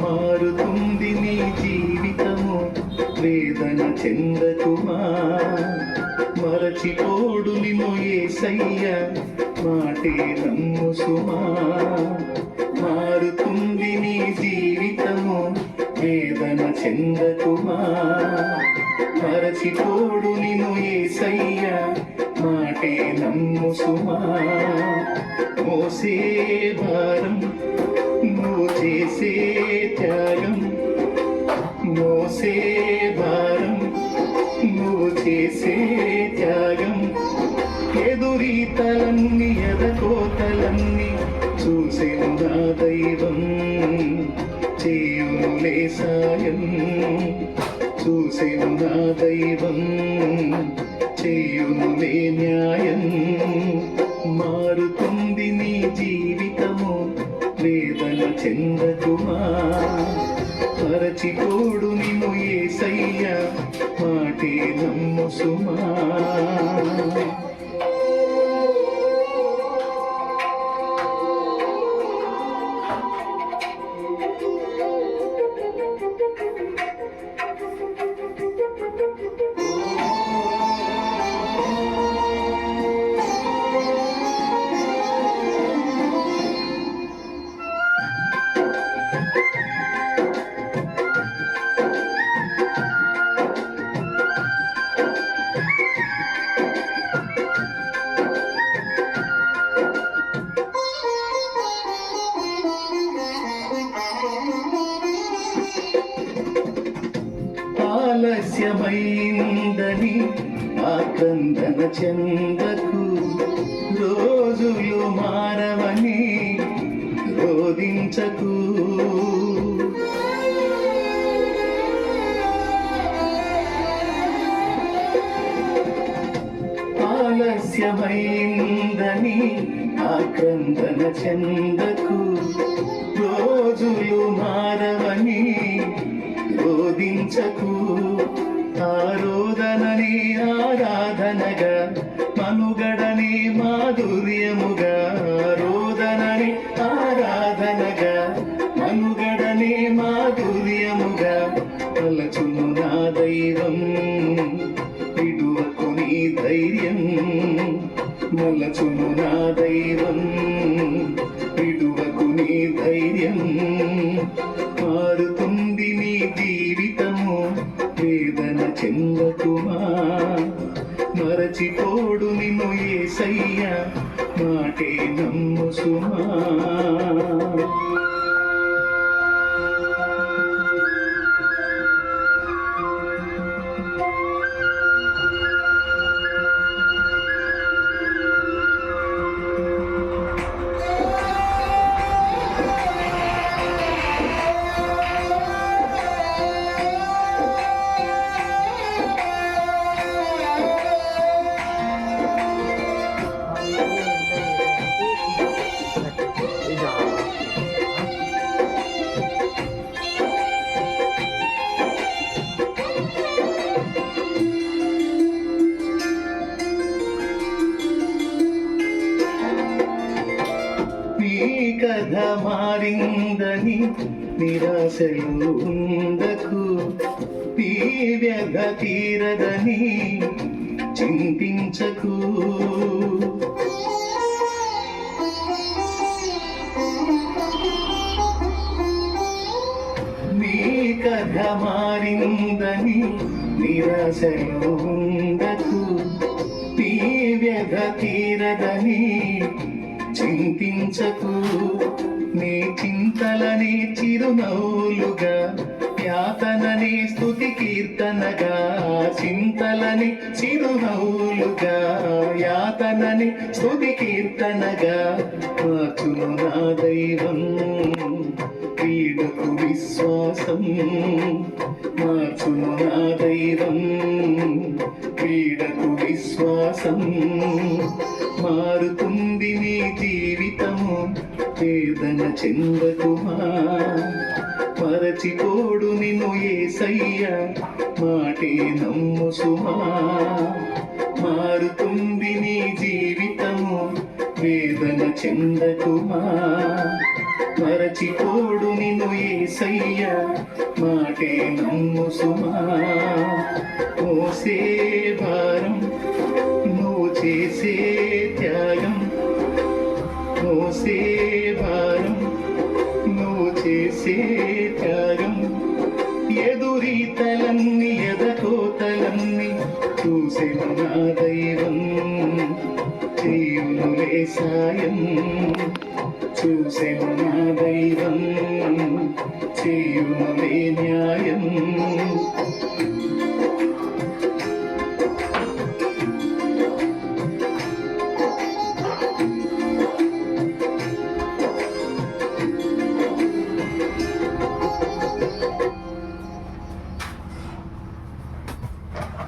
మారుతుంది నీ జీవితము, వేదన చెందకుమా. మరచిపోడు నిన్ను యేసయ్య, మాటే నమ్ము సుమా. మారుతుంది నీ జీవితము, వేదన చెందకుమా. మరచిపోడు నిన్ను యేసయ్య, మాటే నమ్ము సుమా. మోసే భారం నువ్వు చేసే త్యాగం, మోసే భారం నువ్వు చేసే త్యాగం. ఎదురీతలన్నీ ఎదకోతలన్నీ చూసెను నా దైవం, చేయునులే సాయం. చూసెను నా దైవం, చేయునులే న్యాయం. మారుతుంది నీ జీవితము, వేదన చెందకుమా. మరచిపోడు నిన్ను యేసయ్య, మాటే నమ్ము సుమా. ఆలస్యమైందని ఆక్రందన చెందకు, రోజులు మారవని రోధించకు. ఆలస్యమైందని ఆక్రందన చెందకు, రోజులు మారవని రోధించకు. ఆరోదనని ఆరాధనగా, మనుగడని మాధుర్యముగా. ఆరోదనని ఆరాధనగా, మనుగడని మాధుర్యముగా. తలచును నా దైవం, విడువకు నీ ధైర్యం. మలచును నా దైవం, విడువకు నీ ధైర్యం. మారుతుంది నీ జీవితము, వేదన చెందకుమా. మరచిపోడు నిన్ను యేసయ్య, మాటే నమ్ము సుమా. కథ మారిందని నిరాశలు ఉండకు, ఈ వ్యధ తీరదని చింతించకు. నీ కథ మారిందని నిరాశలు ఉండకు, ఈ వ్యధ తీరదని చింతించకు నీ చింతలనే చిరునవ్వులుగా యాతననే స్తుతి కీర్తనగా చింతలని చిరునవ్వులుగా యాతనని స్తుతి కీర్తనగా మార్చును నా దైవం పీడకు విశ్వాసం మార్చును నా దైవం పీడకు విశ్వాసం మారుతుంది నీ జీవితము వేదన చెందకుమా మరచిపోడు నిన్ను యేసయ్యా మాటే నమ్ము సుమా మారుతుంది నీ జీవితము వేదన చెందకుమా మరచిపోడు నిన్ను యేసయ్యా మాటే నమ్ము సుమా మోసే భారం నువ్వు చేసే త్యాగం మోసే భారం నువ్వు చేసే త్యాగం ఎదురీతలన్నీ ఎదకోతలన్నీ చూసెను నా దైవం చేయునులే సాయం చూసెను నా దైవం చేయును